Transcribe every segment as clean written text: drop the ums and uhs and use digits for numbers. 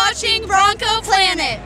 watching Bronco Planet.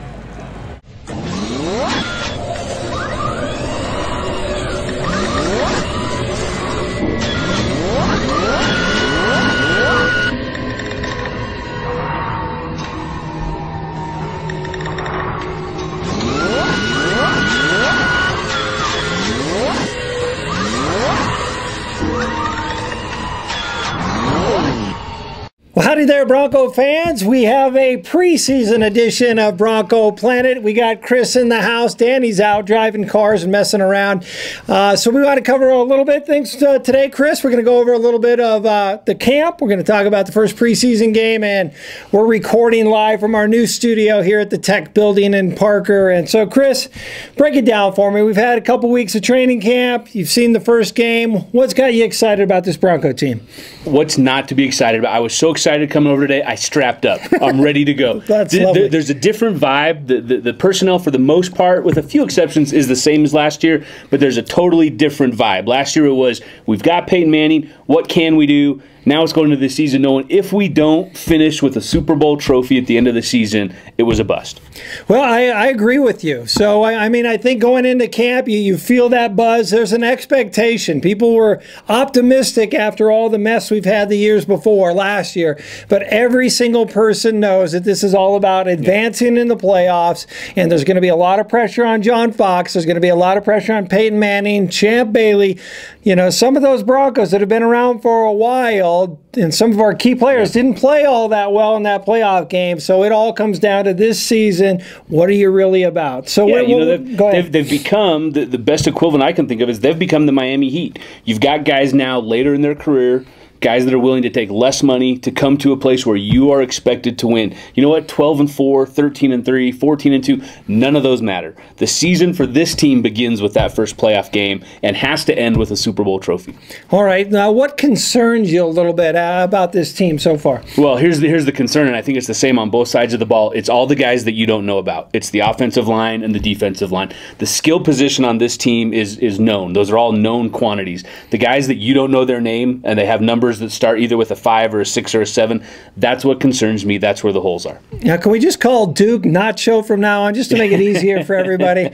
Well, howdy there, Bronco fans. We have a preseason edition of Bronco Planet. We got Chris in the house. Danny's out driving cars and messing around. So we want to cover a little bit things today, Chris. We're going to go over a little bit of the camp. We're going to talk about the first preseason game, and we're recording live from our new studio here at the Tech Building in Parker. And so, Chris, break it down for me. We've had a couple weeks of training camp. You've seen the first game. What's got you excited about this Bronco team? What's not to be excited about? I was so excited coming over today. I strapped up. I'm ready to go. That's lovely. There's a different vibe. The personnel, for the most part, with a few exceptions, is the same as last year, but there's a totally different vibe. Last year it was, we've got Peyton Manning. What can we do? Now it's going into the season knowing if we don't finish with a Super Bowl trophy at the end of the season, it was a bust. Well, I agree with you. So, I mean, I think going into camp, you feel that buzz. There's an expectation. People were optimistic after all the mess we've had the years before, last year. But every single person knows that this is all about advancing in the playoffs. And there's going to be a lot of pressure on John Fox. There's going to be a lot of pressure on Peyton Manning, Champ Bailey. You know, some of those Broncos that have been around for a while, and some of our key players didn't play all that well in that playoff game. So it all comes down to this season. What are you really about? So they've become the best equivalent I can think of is they've become the Miami Heat. You've got guys now later in their career, guys that are willing to take less money to come to a place where you are expected to win. You know what? 12-4, 13-3, 14-2, none of those matter. The season for this team begins with that first playoff game and has to end with a Super Bowl trophy. All right. Now, what concerns you a little bit about this team so far? Well, here's the concern, and I think it's the same on both sides of the ball. It's all the guys that you don't know about. It's the offensive line and the defensive line. The skill position on this team is known. Those are all known quantities. The guys that you don't know their name and they have numbers that start either with a 5 or a 6 or a 7, that's what concerns me. That's where the holes are. Now, can we just call Duke Nacho from now on, just to make it easier for everybody?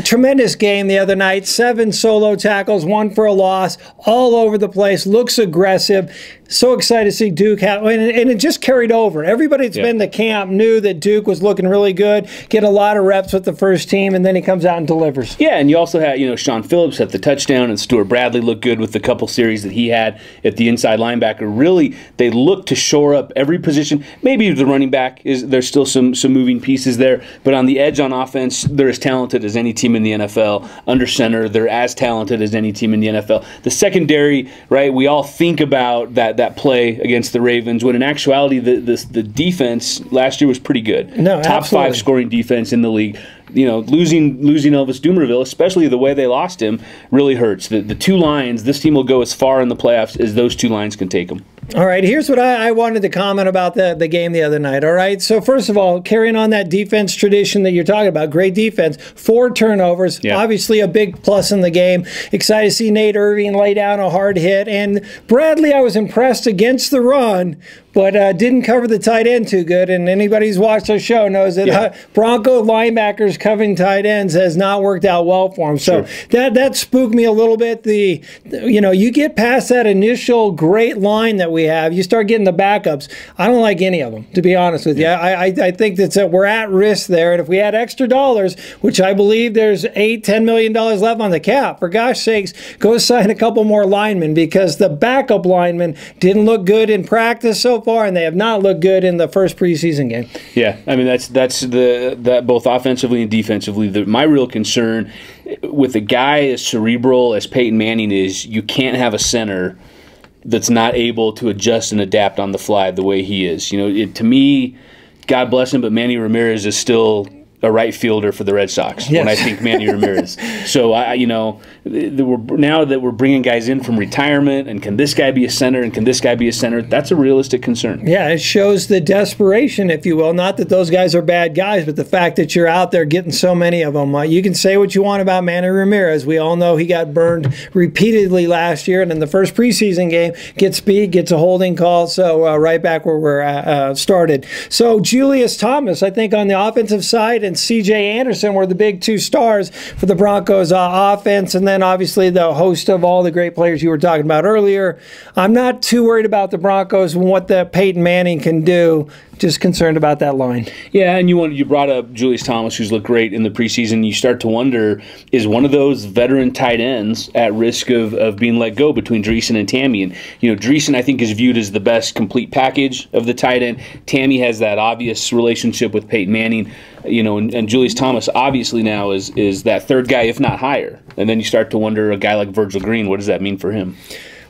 Tremendous game the other night. 7 solo tackles, 1 for a loss, all over the place, looks aggressive. So excited to see Duke, and it just carried over. Everybody that's been to camp knew that Duke was looking really good, get a lot of reps with the first team, and then he comes out and delivers. Yeah, and you also had, Sean Phillips at the touchdown, and Stuart Bradley looked good with the couple series that he had at the inside linebacker. Really, they look to shore up every position. Maybe the running back, there's still some moving pieces there, but on the edge on offense, they're as talented as any team in the NFL. Under center, they're as talented as any team in the NFL. The secondary, right, we all think about that play against the Ravens, when in actuality the defense last year was pretty good. No, Top absolutely. 5 scoring defense in the league. Losing Elvis Dumerville, especially the way they lost him, really hurts. The two lines, this team will go as far in the playoffs as those two lines can take them. All right, here's what I wanted to comment about the game the other night, all right? So first of all, carrying on that defense tradition that you're talking about, great defense, 4 turnovers, obviously a big plus in the game. Excited to see Nate Irving lay down a hard hit. And Bradley, I was impressed against the run, but didn't cover the tight end too good. And anybody who's watched our show knows that Bronco linebackers covering tight ends has not worked out well for him. So that spooked me a little bit. You get past that initial great line that we have, you start getting the backups. I don't like any of them, to be honest with you. I think that we're at risk there. And if we had extra dollars, which I believe there's $8-10 million left on the cap, for gosh sakes, go sign a couple more linemen, because the backup linemen didn't look good in practice so far, and they have not looked good in the first preseason game. Yeah, I mean that's that both offensively and defensively. My real concern with a guy as cerebral as Peyton Manning is, you can't have a center that's not able to adjust and adapt on the fly the way he is. To me, God bless him, but Manny Ramirez is still a right fielder for the Red Sox when I think Manny Ramirez. So now that we're bringing guys in from retirement, and can this guy be a center, and can this guy be a center? That's a realistic concern. Yeah, it shows the desperation, if you will. Not that those guys are bad guys, but the fact that you're out there getting so many of them. You can say what you want about Manny Ramirez. We all know he got burned repeatedly last year, and in the first preseason game, gets beat, gets a holding call. So right back where we're started. So Julius Thomas, I think, on the offensive side, and C.J. Anderson were the big two stars for the Broncos offense, and then obviously the host of all the great players you were talking about earlier. I'm not too worried about the Broncos and what the Peyton Manning can do. Just concerned about that line. Yeah, and you brought up Julius Thomas, who's looked great in the preseason. You start to wonder, is one of those veteran tight ends at risk of being let go between Dreesen and Tammy? And Dreesen, I think, is viewed as the best complete package of the tight end. Tammy has that obvious relationship with Peyton Manning. And Julius Thomas obviously now is that third guy, if not higher. And then you start to wonder, a guy like Virgil Green, what does that mean for him?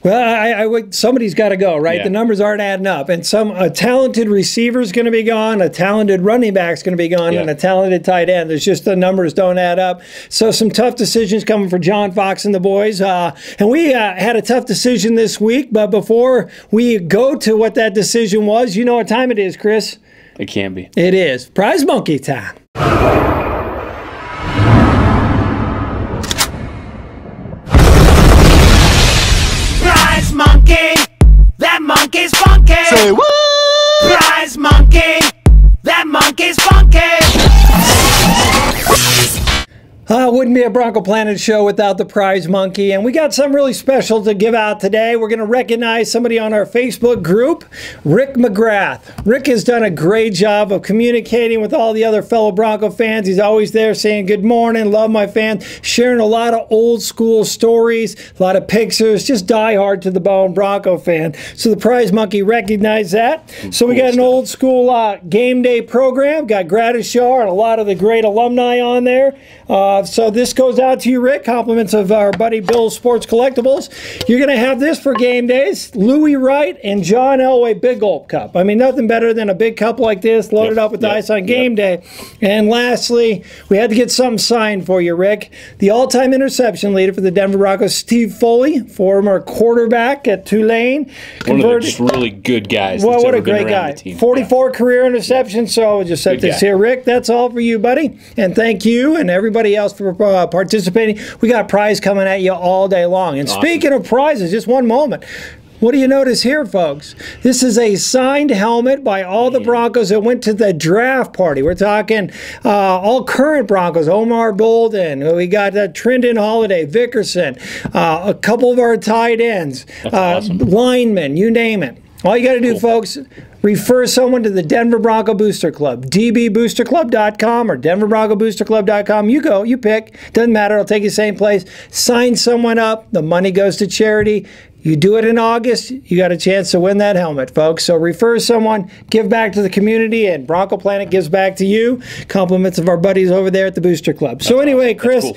Well, somebody's got to go, right? Yeah. The numbers aren't adding up. And a talented receiver is going to be gone, a talented running back is going to be gone, and a talented tight end. There's just the numbers don't add up. So some tough decisions coming for John Fox and the boys. And we had a tough decision this week, but before we go to what that decision was, you know what time it is, Chris? It can be. It is. Prize Monkey time. Monkey, that monkey's funky. Say what? Prize monkey, that monkey's funky. Wouldn't be a Bronco Planet show without the prize monkey. And we got something really special to give out today. We're going to recognize somebody on our Facebook group, Rick McGrath. Rick has done a great job of communicating with all the other fellow Bronco fans. He's always there saying good morning, love my fans, sharing a lot of old school stories, a lot of pictures, just die hard to the bone Bronco fan. So the prize monkey recognized that. So we got an old school game day program, got Gratishar and a lot of the great alumni on there. So this goes out to you, Rick. Compliments of our buddy Bill's Sports Collectibles. You're going to have this for game days. Louis Wright and John Elway Big Gulp Cup. I mean, nothing better than a big cup like this loaded up with ice on game day. And lastly, we had to get something signed for you, Rick. The all-time interception leader for the Denver Broncos, Steve Foley, former quarterback at Tulane. One of the just really good guys. Well, what a great guy. 44 career interceptions. So we'll just set this here, Rick. That's all for you, buddy. And thank you and everybody else for participating. We got a prize coming at you all day long. And speaking of prizes, just one moment. What do you notice here, folks? This is a signed helmet by all the Broncos that went to the draft party. We're talking all current Broncos. Omar Bolden. We got Trendon Holiday, Vickerson, a couple of our tight ends, linemen, you name it. All you got to do, folks, refer someone to the Denver Bronco Booster Club, dbboosterclub.com or denverbroncoboosterclub.com. You go, you pick. Doesn't matter. It'll take you the same place. Sign someone up. The money goes to charity. You do it in August, you got a chance to win that helmet, folks. So refer someone, give back to the community, and Bronco Planet gives back to you. Compliments of our buddies over there at the Booster Club. So anyway, Chris,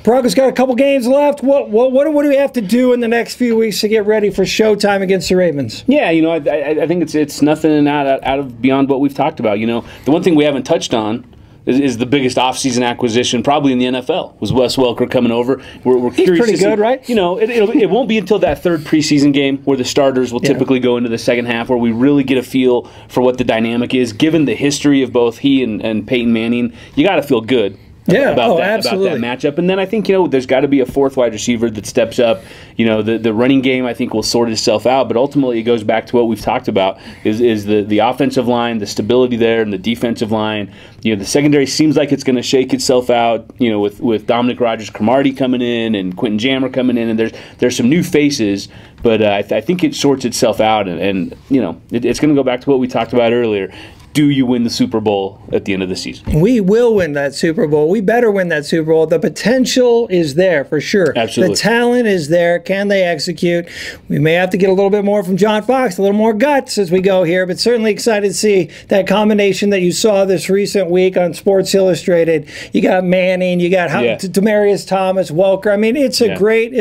Broncos got a couple games left. What do we have to do in the next few weeks to get ready for showtime against the Ravens? Yeah, I think it's nothing out of beyond what we've talked about. The one thing we haven't touched on is the biggest offseason acquisition probably in the NFL was Wes Welker coming over. We're He's curious. Pretty good, right? It won't be until that third preseason game where the starters will typically go into the second half, where we really get a feel for what the dynamic is. Given the history of both he and Peyton Manning, you got to feel good. About that matchup. And then I think, there's got to be a fourth wide receiver that steps up. The running game, I think, will sort itself out. But ultimately, it goes back to what we've talked about, is the offensive line, the stability there, and the defensive line. The secondary seems like it's going to shake itself out, with Dominic Rodgers-Cromartie coming in and Quentin Jammer coming in. And there's some new faces, but I think it sorts itself out. And it's going to go back to what we talked about earlier. Do you win the Super Bowl at the end of the season? We will win that Super Bowl. We better win that Super Bowl. The potential is there for sure. Absolutely. The talent is there. Can they execute? We may have to get a little bit more from John Fox, a little more guts as we go here, but certainly excited to see that combination that you saw this recent week on Sports Illustrated. You got Manning, you got Demaryius Thomas, Welker. I mean, it's a great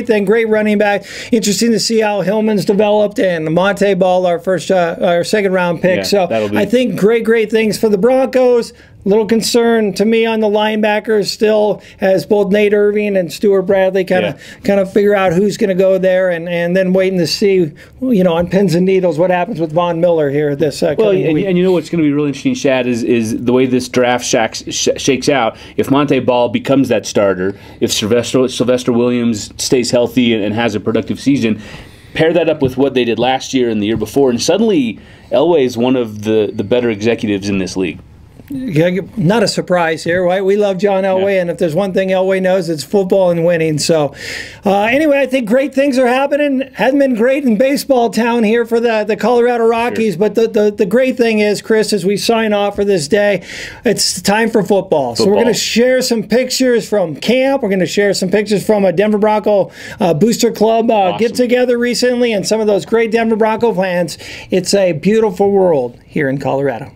thing. Great running back. Interesting to see how Hillman's developed, and Monte Ball, our second round pick. So I think think great things for the Broncos. A little concern to me on the linebackers still, as both Nate Irving and Stuart Bradley kind of figure out who's going to go there, and then waiting to see, on pins and needles, what happens with Von Miller here this coming week. And you know what's going to be really interesting, Shad, is the way this draft shakes out. If Monte Ball becomes that starter, if Sylvester Williams stays healthy and has a productive season, pair that up with what they did last year and the year before, and suddenly Elway is one of the better executives in this league. Not a surprise here, right? We love John Elway, and if there's one thing Elway knows, it's football and winning. So anyway, I think great things are happening. Hasn't been great in baseball town here for the Colorado Rockies, but the great thing is, Chris, as we sign off for this day, it's time for football. So we're going to share some pictures from camp. We're going to share some pictures from a Denver Bronco Booster Club get-together recently, and some of those great Denver Bronco fans. It's a beautiful world here in Colorado.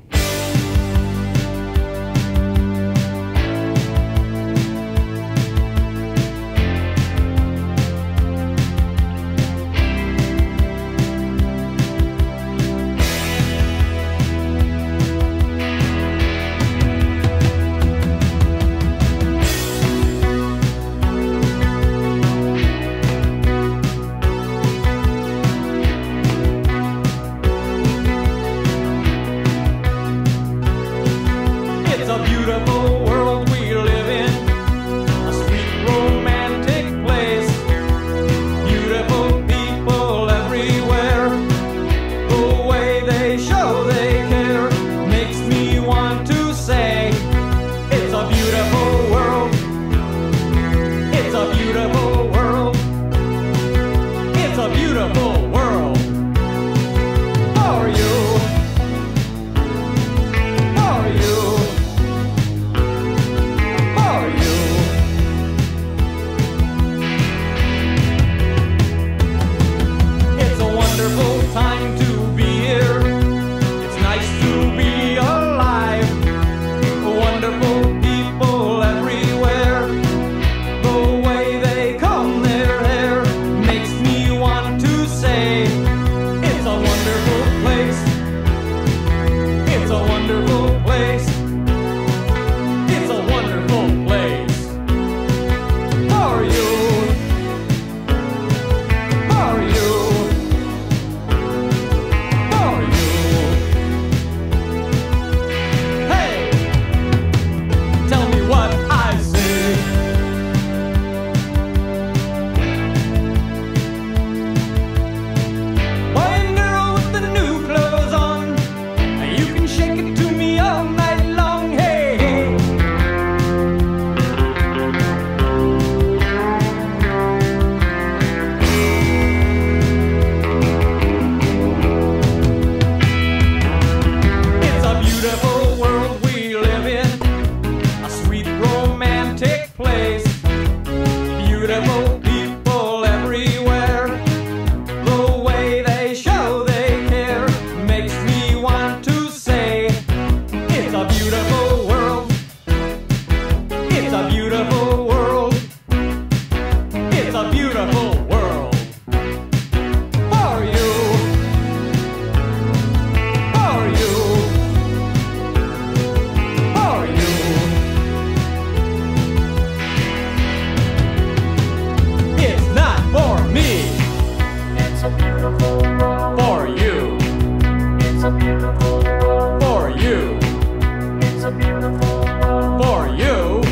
For you.